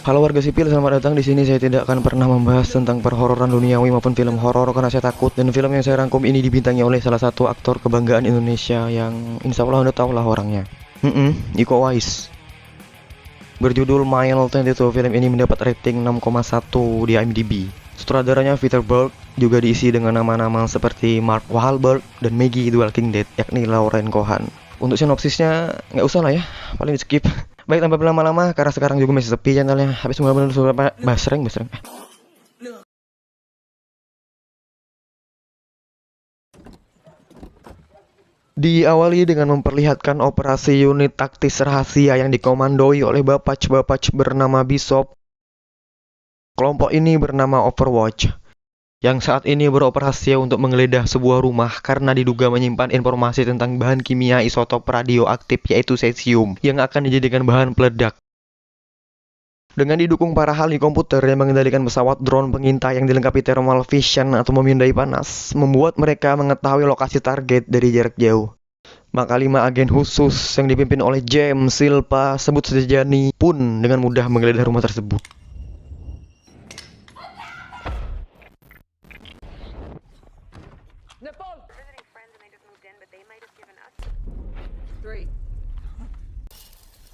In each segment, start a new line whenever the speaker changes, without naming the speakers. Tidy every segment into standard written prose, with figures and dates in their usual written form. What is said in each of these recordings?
Halo warga sipil, selamat datang di sini. Saya tidak akan pernah membahas tentang perhororan duniawi maupun film horor karena saya takut. Dan film yang saya rangkum ini dibintangi oleh salah satu aktor kebanggaan Indonesia yang insya Allah Anda tahu lah orangnya. Iko Uwais. Berjudul Mile 22, film ini mendapat rating 6,1 di IMDb. Sutradaranya Peter Berg, juga diisi dengan nama-nama seperti Mark Wahlberg dan Maggie The Walking Dead, yakni Lauren Cohan. Untuk sinopsisnya nggak usah lah ya, paling di skip. Baik, tanpa berlama-lama karena sekarang juga masih sepi channelnya. Habis mengambil beberapa basreng. Diawali dengan memperlihatkan operasi unit taktis rahasia yang dikomandoi oleh Bapak bernama Bishop. Kelompok ini bernama Overwatch, yang saat ini beroperasi untuk menggeledah sebuah rumah karena diduga menyimpan informasi tentang bahan kimia isotop radioaktif yaitu cesium yang akan dijadikan bahan peledak. Dengan didukung para ahli komputer yang mengendalikan pesawat drone pengintai yang dilengkapi thermal vision atau memindai panas, membuat mereka mengetahui lokasi target dari jarak jauh. Maka 5 agen khusus yang dipimpin oleh James Silva, sebut saja Jani, pun dengan mudah menggeledah rumah tersebut.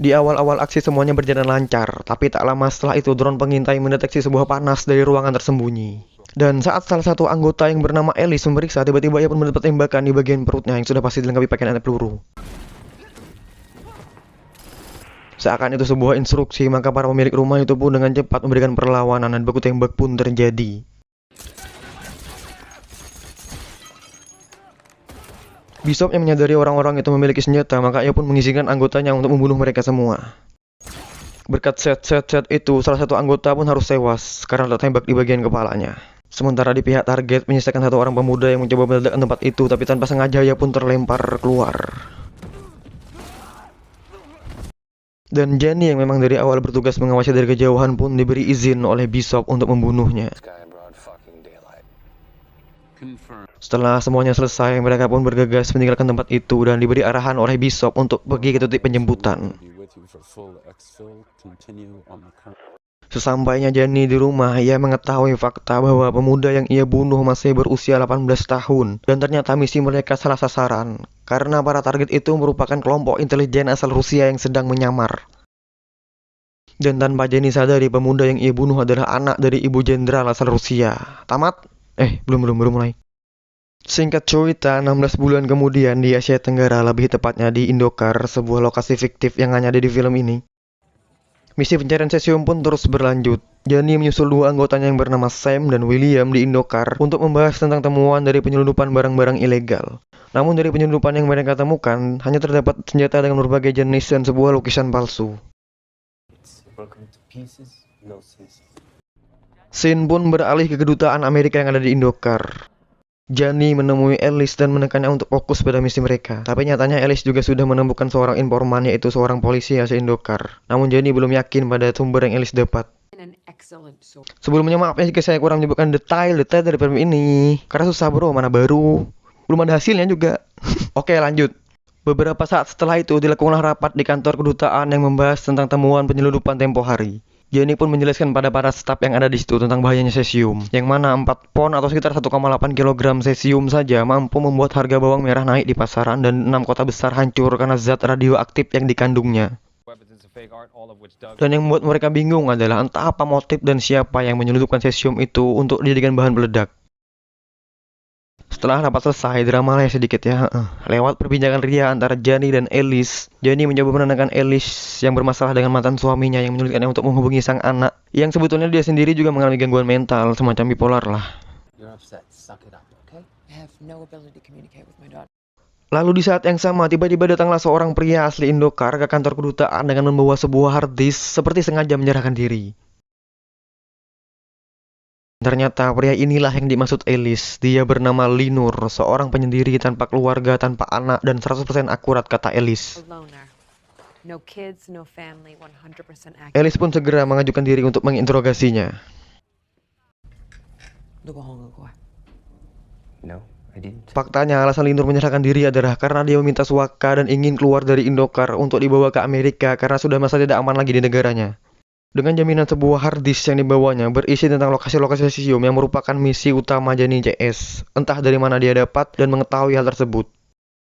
Di awal-awal aksi semuanya berjalan lancar, tapi tak lama setelah itu drone pengintai mendeteksi sebuah panas dari ruangan tersembunyi. Dan saat salah satu anggota yang bernama Alice memeriksa, tiba-tiba ia pun mendapat tembakan di bagian perutnya yang sudah pasti dilengkapi pakaian anti peluru. Seakan itu sebuah instruksi, maka para pemilik rumah itu pun dengan cepat memberikan perlawanan dan baku tembak pun terjadi. Bishop yang menyadari orang-orang itu memiliki senjata, maka ia pun mengizinkan anggotanya untuk membunuh mereka semua. Berkat set itu, salah satu anggota pun harus tewas karena tertembak di bagian kepalanya. Sementara di pihak target menyisakan satu orang pemuda yang mencoba meledakkan tempat itu, tapi tanpa sengaja ia pun terlempar keluar. Dan Jenny yang memang dari awal bertugas mengawasi dari kejauhan pun diberi izin oleh Bishop untuk membunuhnya. Setelah semuanya selesai, mereka pun bergegas meninggalkan tempat itu dan diberi arahan oleh Bishop untuk pergi ke titik penjemputan. Sesampainya Jenny di rumah, ia mengetahui fakta bahwa pemuda yang ia bunuh masih berusia 18 tahun. Dan ternyata misi mereka salah sasaran, karena para target itu merupakan kelompok intelijen asal Rusia yang sedang menyamar. Dan tanpa Jenny sadari, pemuda yang ia bunuh adalah anak dari ibu jenderal asal Rusia. Tamat? Belum mulai. Singkat cerita, 16 bulan kemudian di Asia Tenggara, lebih tepatnya di Indokar, sebuah lokasi fiktif yang hanya ada di film ini. Misi pencarian cesium pun terus berlanjut. Jenny menyusul 2 anggotanya yang bernama Sam dan William di Indokar untuk membahas tentang temuan dari penyelundupan barang-barang ilegal. Namun dari penyelundupan yang mereka temukan, hanya terdapat senjata dengan berbagai jenis dan sebuah lukisan palsu. Scene pun beralih ke kedutaan Amerika yang ada di Indokar. Jenny menemui Alice dan menekannya untuk fokus pada misi mereka. Tapi nyatanya Alice juga sudah menemukan seorang informan, yaitu seorang polisi asal Indokar. Namun Jenny belum yakin pada sumber yang Alice dapat. Sebelumnya maaf ya jika saya kurang menyebutkan detail dari film ini, karena susah bro, mana baru. Belum ada hasilnya juga. Oke, lanjut. Beberapa saat setelah itu dilakukanlah rapat di kantor kedutaan yang membahas tentang temuan penyelundupan tempo hari. Jenny pun menjelaskan pada para staf yang ada di situ tentang bahayanya cesium, yang mana 4 pon atau sekitar 1,8 kg cesium saja mampu membuat harga bawang merah naik di pasaran dan 6 kota besar hancur karena zat radioaktif yang dikandungnya. Dan yang membuat mereka bingung adalah entah apa motif dan siapa yang menyelundupkan cesium itu untuk dijadikan bahan peledak. Setelah rapat selesai, drama lah sedikit ya. Lewat perbincangan ria antara Jenny dan Alice, Jenny mencoba menenangkan Alice yang bermasalah dengan mantan suaminya yang menyulitkannya untuk menghubungi sang anak, yang sebetulnya dia sendiri juga mengalami gangguan mental semacam bipolar lah. Lalu di saat yang sama, tiba-tiba datanglah seorang pria asli Indokar ke kantor kedutaan dengan membawa sebuah hard disk seperti sengaja menyerahkan diri. Ternyata pria inilah yang dimaksud Alice. Dia bernama Linur, seorang penyendiri tanpa keluarga, tanpa anak, dan 100% akurat kata Alice. Alice pun segera mengajukan diri untuk menginterogasinya. Faktanya alasan Linur menyerahkan diri adalah karena dia meminta suaka dan ingin keluar dari Indokar untuk dibawa ke Amerika karena sudah masa tidak aman lagi di negaranya. Dengan jaminan sebuah hard disk yang dibawanya berisi tentang lokasi-lokasi cesium yang merupakan misi utama Jani CS. Entah dari mana dia dapat dan mengetahui hal tersebut.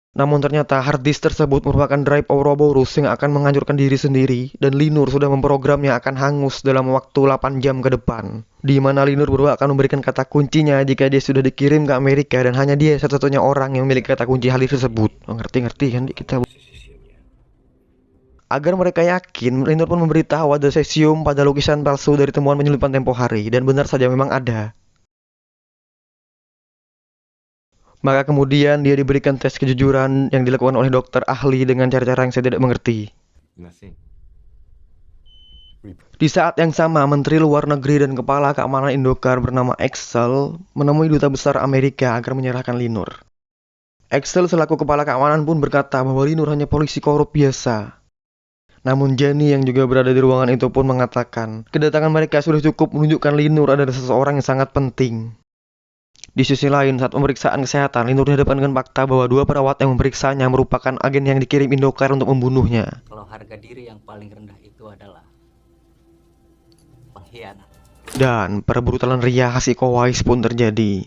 Namun ternyata hard disk tersebut merupakan drive Ouroboros yang akan menghancurkan diri sendiri dan Linur sudah memprogramnya akan hangus dalam waktu 8 jam ke depan. Di mana Linur baru akan memberikan kata kuncinya jika dia sudah dikirim ke Amerika dan hanya dia satu-satunya orang yang memiliki kata kunci hal tersebut. Ngerti-ngerti kan kita? Agar mereka yakin, Linur pun memberitahu ada cesium pada lukisan palsu dari temuan penyelidikan tempo hari dan benar saja memang ada. Maka kemudian dia diberikan tes kejujuran yang dilakukan oleh dokter ahli dengan cara-cara yang saya tidak mengerti. Di saat yang sama, Menteri Luar Negeri dan Kepala Keamanan Indokar bernama Excel menemui Duta Besar Amerika agar menyerahkan Linur. Excel selaku Kepala Keamanan pun berkata bahwa Linur hanya polisi korup biasa. Namun Jani yang juga berada di ruangan itu pun mengatakan, kedatangan mereka sudah cukup menunjukkan Linur adalah seseorang yang sangat penting. Di sisi lain, saat pemeriksaan kesehatan, Linur dihadapkan dengan fakta bahwa dua perawat yang memeriksanya merupakan agen yang dikirim Indokar untuk membunuhnya.
Kalau harga diri yang paling rendah itu adalah pengkhianat.
Dan perbrutalan ria khas Iko Uwais pun terjadi.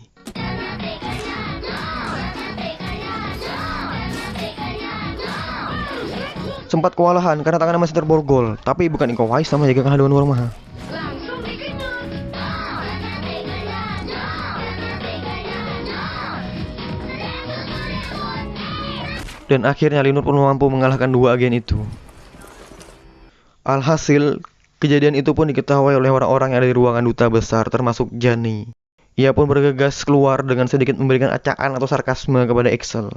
Sempat kewalahan karena tangannya masih terborgol, tapi bukan Iko Uwais sama jaga kehaduan rumah. Dan akhirnya Linur pun mampu mengalahkan dua agen itu. Alhasil, kejadian itu pun diketahui oleh orang-orang yang ada di ruangan duta besar, termasuk Jani. Ia pun bergegas keluar dengan sedikit memberikan acaan atau sarkasme kepada Excel.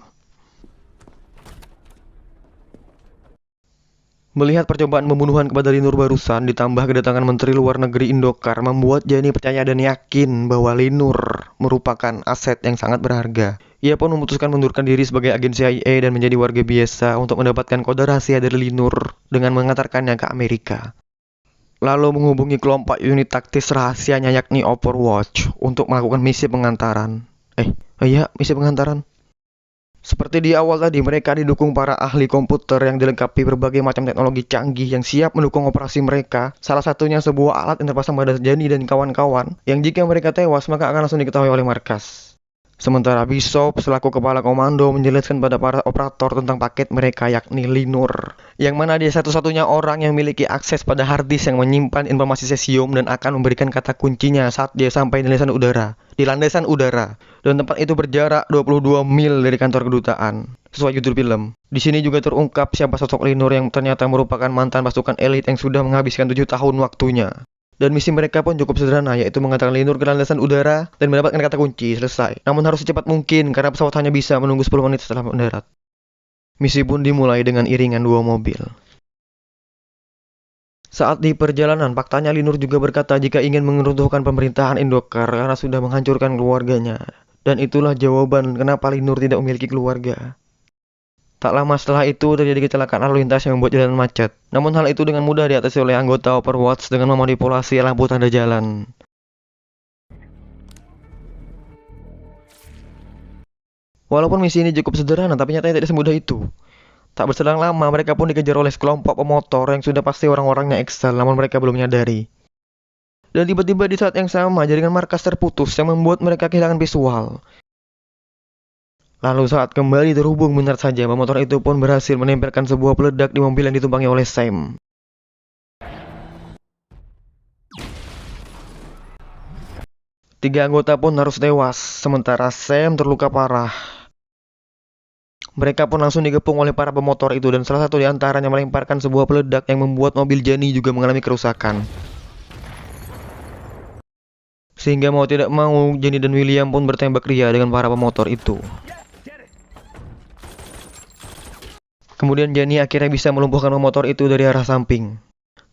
Melihat percobaan pembunuhan kepada Linur barusan ditambah kedatangan Menteri Luar Negeri Indokar membuat Jani percaya dan yakin bahwa Linur merupakan aset yang sangat berharga. Ia pun memutuskan mengundurkan diri sebagai agen CIA dan menjadi warga biasa untuk mendapatkan kode rahasia dari Linur dengan mengantarkannya ke Amerika. Lalu menghubungi kelompok unit taktis rahasianya yakni Overwatch untuk melakukan misi pengantaran. Misi pengantaran. Seperti di awal tadi, mereka didukung para ahli komputer yang dilengkapi berbagai macam teknologi canggih yang siap mendukung operasi mereka. Salah satunya sebuah alat yang terpasang pada Jani dan kawan-kawan, yang jika mereka tewas maka akan langsung diketahui oleh markas. Sementara Bishop selaku kepala komando menjelaskan pada para operator tentang paket mereka yakni Linur, yang mana dia satu-satunya orang yang memiliki akses pada hard disk yang menyimpan informasi cesium dan akan memberikan kata kuncinya saat dia sampai di landasan udara. Dan tempat itu berjarak 22 mil dari kantor kedutaan, sesuai judul film. Di sini juga terungkap siapa sosok Linur yang ternyata merupakan mantan pasukan elit yang sudah menghabiskan 7 tahun waktunya. Dan misi mereka pun cukup sederhana, yaitu mengantarkan Linur ke landasan udara dan mendapatkan kata kunci, selesai. Namun harus secepat mungkin karena pesawat hanya bisa menunggu 10 menit setelah mendarat. Misi pun dimulai dengan iringan 2 mobil. Saat di perjalanan, faktanya Linur juga berkata jika ingin meruntuhkan pemerintahan Indokar karena sudah menghancurkan keluarganya. Dan itulah jawaban kenapa Linur tidak memiliki keluarga. Tak lama setelah itu terjadi kecelakaan lalu lintas yang membuat jalan macet. Namun hal itu dengan mudah diatasi oleh anggota Overwatch dengan memanipulasi lampu tanda jalan. Walaupun misi ini cukup sederhana, tapi nyatanya tidak semudah itu. Tak berselang lama, mereka pun dikejar oleh sekelompok pemotor yang sudah pasti orang-orangnya Excel, namun mereka belum menyadari. Dan tiba-tiba di saat yang sama, jaringan markas terputus yang membuat mereka kehilangan visual. Lalu saat kembali terhubung, benar saja pemotor itu pun berhasil menempelkan sebuah peledak di mobil yang ditumpangi oleh Sam. Tiga anggota pun harus tewas, sementara Sam terluka parah. Mereka pun langsung digepung oleh para pemotor itu dan salah satu di antaranya melemparkan sebuah peledak yang membuat mobil Jani juga mengalami kerusakan. Sehingga mau tidak mau, Jani dan William pun bertembak ria dengan para pemotor itu. Kemudian Jani akhirnya bisa melumpuhkan pemotor itu dari arah samping.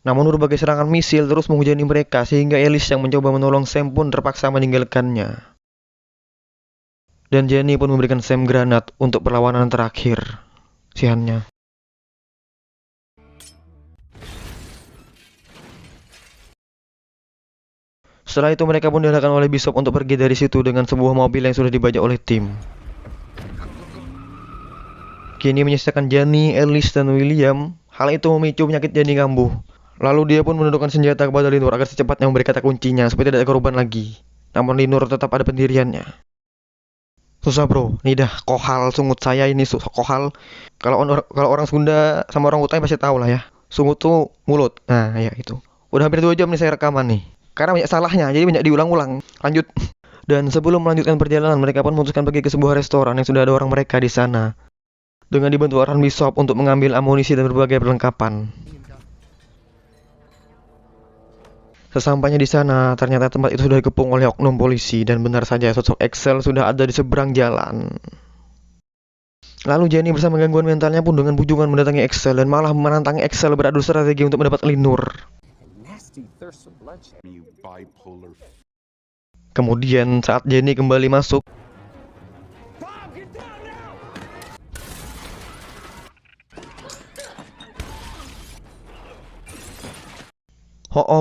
Namun berbagai serangan misil terus menghujani mereka sehingga Alice yang mencoba menolong Sam pun terpaksa meninggalkannya. Dan Jani pun memberikan Sam granat untuk perlawanan terakhir. Siannya. Setelah itu mereka pun diarahkan oleh Bishop untuk pergi dari situ dengan sebuah mobil yang sudah dibajak oleh tim. Kini menyisakan Johnny, Ellis, dan William. Hal itu memicu penyakit Johnny kambuh. Lalu dia pun menundukkan senjata kepada Linur agar secepatnya memberi kata kuncinya supaya tidak ada korban lagi. Namun Linur tetap ada pendiriannya. Susah bro, ini dah kohal sungut saya ini kohal. Kalau orang Sunda sama orang Utai pasti tahu lah ya. Sungut tuh mulut. Nah ya itu. Udah hampir 2 jam nih saya rekaman nih. Karena banyak salahnya, jadi banyak diulang-ulang. Lanjut. Dan sebelum melanjutkan perjalanan, mereka pun memutuskan pergi ke sebuah restoran yang sudah ada orang mereka di sana. Dengan dibantu arahan Bishop untuk mengambil amunisi dan berbagai perlengkapan. Sesampainya di sana, ternyata tempat itu sudah dikepung oleh oknum polisi dan benar saja sosok Excel sudah ada di seberang jalan. Lalu Jenny bersama gangguan mentalnya pun dengan bujukan mendatangi Excel dan malah menantang Excel beradu strategi untuk mendapat Linur. Kemudian saat Jenny kembali masuk,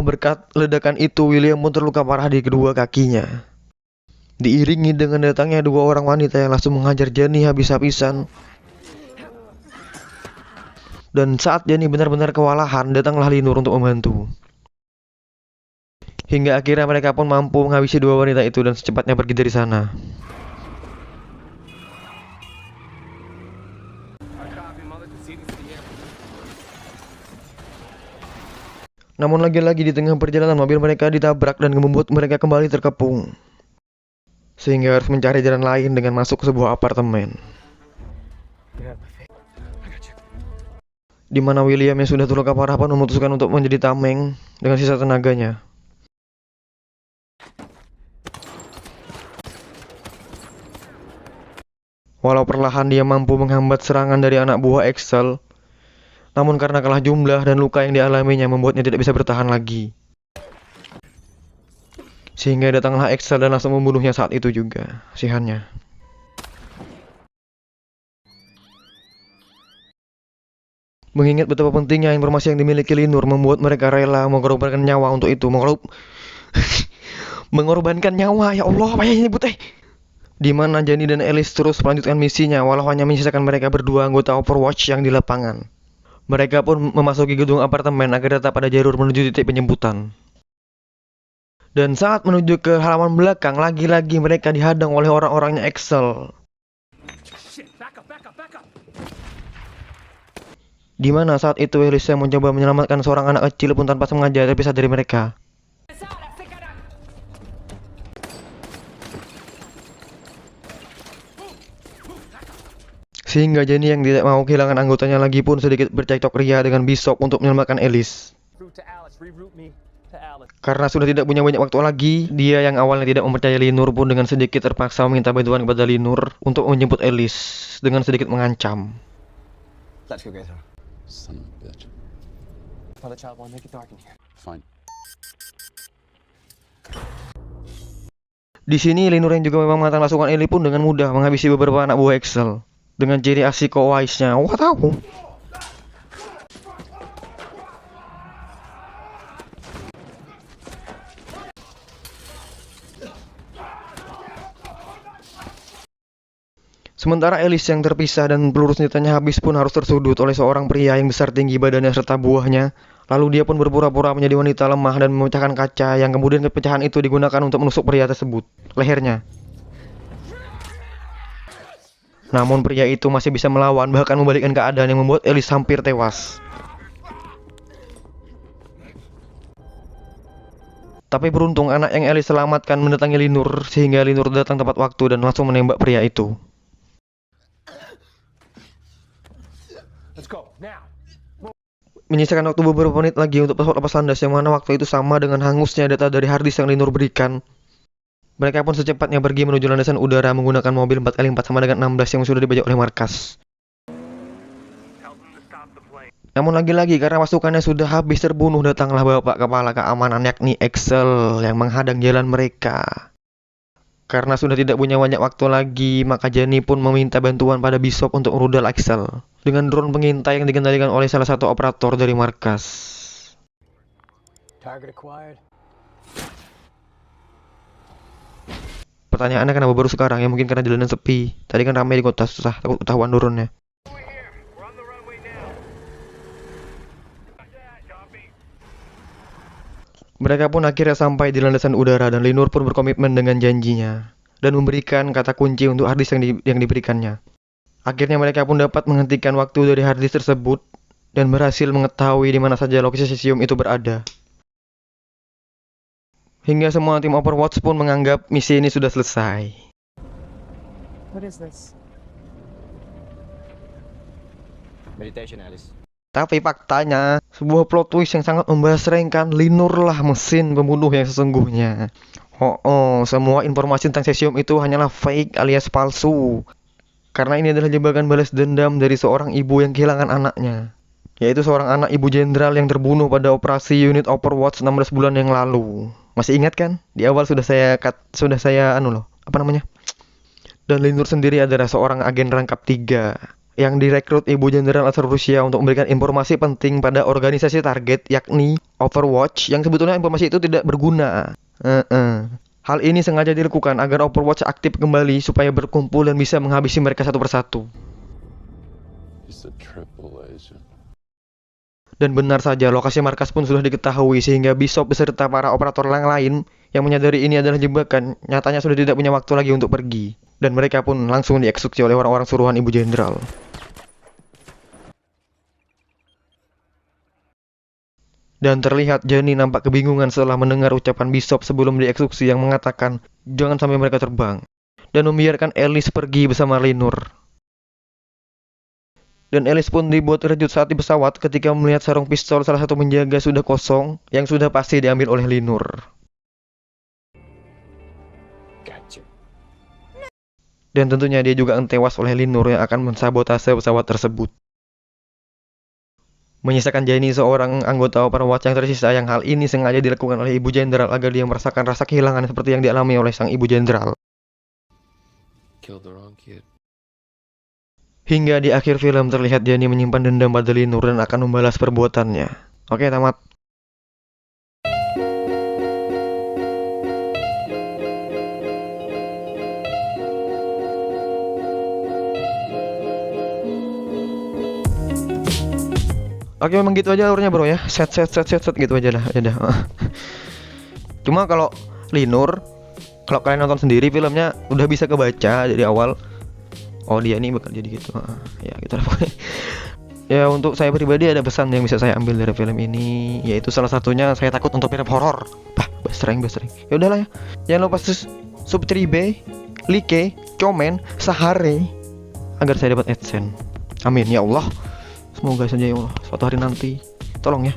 berkat ledakan itu William pun terluka parah di kedua kakinya. Diiringi dengan datangnya 2 orang wanita yang langsung menghajar Jenny habis-habisan. Dan saat Jenny benar-benar kewalahan, datanglah Linur untuk membantu. Hingga akhirnya mereka pun mampu menghabisi 2 wanita itu dan secepatnya pergi dari sana. Namun lagi-lagi di tengah perjalanan mobil mereka ditabrak dan membuat mereka kembali terkepung. Sehingga harus mencari jalan lain dengan masuk ke sebuah apartemen. Di mana William yang sudah terluka parah pun memutuskan untuk menjadi tameng dengan sisa tenaganya. Walau perlahan dia mampu menghambat serangan dari anak buah Excel, namun karena kalah jumlah dan luka yang dialaminya membuatnya tidak bisa bertahan lagi. Sehingga datanglah Excel dan langsung membunuhnya saat itu juga, kasihannya. Mengingat betapa pentingnya informasi yang dimiliki Linur membuat mereka rela mengorbankan nyawa untuk itu. Mengorbankan nyawa, ya Allah, apa yang nyebut Di mana Jenny dan Ellis terus melanjutkan misinya walau hanya menyisakan mereka berdua anggota Overwatch yang di lapangan. Mereka pun memasuki gedung apartemen agar tetap pada jalur menuju titik penjemputan. Dan saat menuju ke halaman belakang, lagi-lagi mereka dihadang oleh orang-orangnya Excel. Di mana saat itu Elisa mencoba menyelamatkan seorang anak kecil pun tanpa sengaja terpisah dari mereka. Sehingga Jenny yang tidak mau kehilangan anggotanya lagi pun sedikit bercekcok ria dengan Bishop untuk menyelamatkan Ellis. Karena sudah tidak punya banyak waktu lagi, dia yang awalnya tidak mempercayai Linur pun dengan sedikit terpaksa meminta bantuan kepada Linur untuk menjemput Ellis dengan sedikit mengancam.
Let's go get her. Son of a bitch. Father child won't make it dark in here. Fine.
Di sini Linur yang juga memang mantan pasukan Ellie pun dengan mudah menghabisi beberapa anak buah Excel dengan ciri asiko wise-nya. Wah tahu. Sementara Ellis yang terpisah dan peluru senjatanya habis pun harus tersudut oleh seorang pria yang besar tinggi badannya serta buahnya. Lalu dia pun berpura-pura menjadi wanita lemah dan memecahkan kaca yang kemudian pecahan itu digunakan untuk menusuk pria tersebut, lehernya. Namun pria itu masih bisa melawan bahkan membalikkan keadaan yang membuat Ellis hampir tewas. Tapi beruntung anak yang Ellis selamatkan mendatangi Linur sehingga Linur datang tepat waktu dan langsung menembak pria itu. Menyisakan waktu beberapa menit lagi untuk pesawat lepas landas yang mana waktu itu sama dengan hangusnya data dari harddisk yang Linur berikan. Mereka pun secepatnya pergi menuju landasan udara menggunakan mobil 4x4 sama dengan 16 yang sudah dibajak oleh markas. Namun lagi-lagi karena pasukannya sudah habis terbunuh, datanglah bapak kepala keamanan yakni Excel yang menghadang jalan mereka. Karena sudah tidak punya banyak waktu lagi, maka Jenny pun meminta bantuan pada Bishop untuk merudal Excel dengan drone pengintai yang dikendalikan oleh salah satu operator dari markas.
Target acquired.
Pertanyaannya kenapa baru sekarang? Ya mungkin karena jalanan sepi. Tadi kan ramai di kota, susah takut ketahuan turunnya. Mereka pun akhirnya sampai di landasan udara dan Linur pun berkomitmen dengan janjinya dan memberikan kata kunci untuk harddisk yang diberikannya. Akhirnya mereka pun dapat menghentikan waktu dari harddisk tersebut dan berhasil mengetahui di mana saja lokasi cesium itu berada. Hingga semua tim Overwatch pun menganggap misi ini sudah selesai.
What is this?
Meditation, Alice.
Tapi faktanya, sebuah plot twist yang sangat membasrengkan, Linur lah mesin pembunuh yang sesungguhnya. Semua informasi tentang cesium itu hanyalah fake alias palsu. Karena ini adalah jebakan balas dendam dari seorang ibu yang kehilangan anaknya. Yaitu seorang anak ibu jenderal yang terbunuh pada operasi unit Overwatch 16 bulan yang lalu. Masih ingat kan? Di awal sudah saya Dan Linur sendiri adalah seorang agen rangkap 3 yang direkrut ibu jenderal asal Rusia untuk memberikan informasi penting pada organisasi target, yakni Overwatch, yang sebetulnya informasi itu tidak berguna. Hal ini sengaja dilakukan agar Overwatch aktif kembali supaya berkumpul dan bisa menghabisi mereka satu persatu.
He's a triple agent.
Dan benar saja, lokasi markas pun sudah diketahui sehingga Bishop beserta para operator yang lain yang menyadari ini adalah jebakan, nyatanya sudah tidak punya waktu lagi untuk pergi. Dan mereka pun langsung dieksekusi oleh orang-orang suruhan Ibu Jenderal. Dan terlihat Johnny nampak kebingungan setelah mendengar ucapan Bishop sebelum dieksekusi yang mengatakan jangan sampai mereka terbang dan membiarkan Alice pergi bersama Linur. Dan Alice pun dibuat terkejut saat di pesawat ketika melihat sarung pistol salah satu penjaga sudah kosong yang sudah pasti diambil oleh Linur.
Gotcha.
Dan tentunya dia juga akan tewas oleh Linur yang akan mensabotase pesawat tersebut. Menyisakan Jenny seorang anggota Overwatch yang tersisa yang hal ini sengaja dilakukan oleh Ibu Jenderal agar dia merasakan rasa kehilangan seperti yang dialami oleh sang Ibu Jenderal.
Killed the wrong kid.
Hingga di akhir film terlihat Jenny menyimpan dendam pada Linur dan akan membalas perbuatannya. Oke, tamat. Oke, memang gitu aja alurnya bro ya. Set gitu aja lah. Ya dah. Cuma kalau Linur, kalau kalian nonton sendiri filmnya udah bisa kebaca dari awal. Oh, dia ini bakal jadi gitu. Ya gitu lah pokoknya. Ya untuk saya pribadi ada pesan yang bisa saya ambil dari film ini, yaitu salah satunya saya takut untuk film horor. Basreng. Ya udahlah ya. Jangan lupa subscribe, like, komen, sehari agar saya dapat AdSense. Amin ya Allah. Semoga saja ya Allah suatu hari nanti. Tolong ya.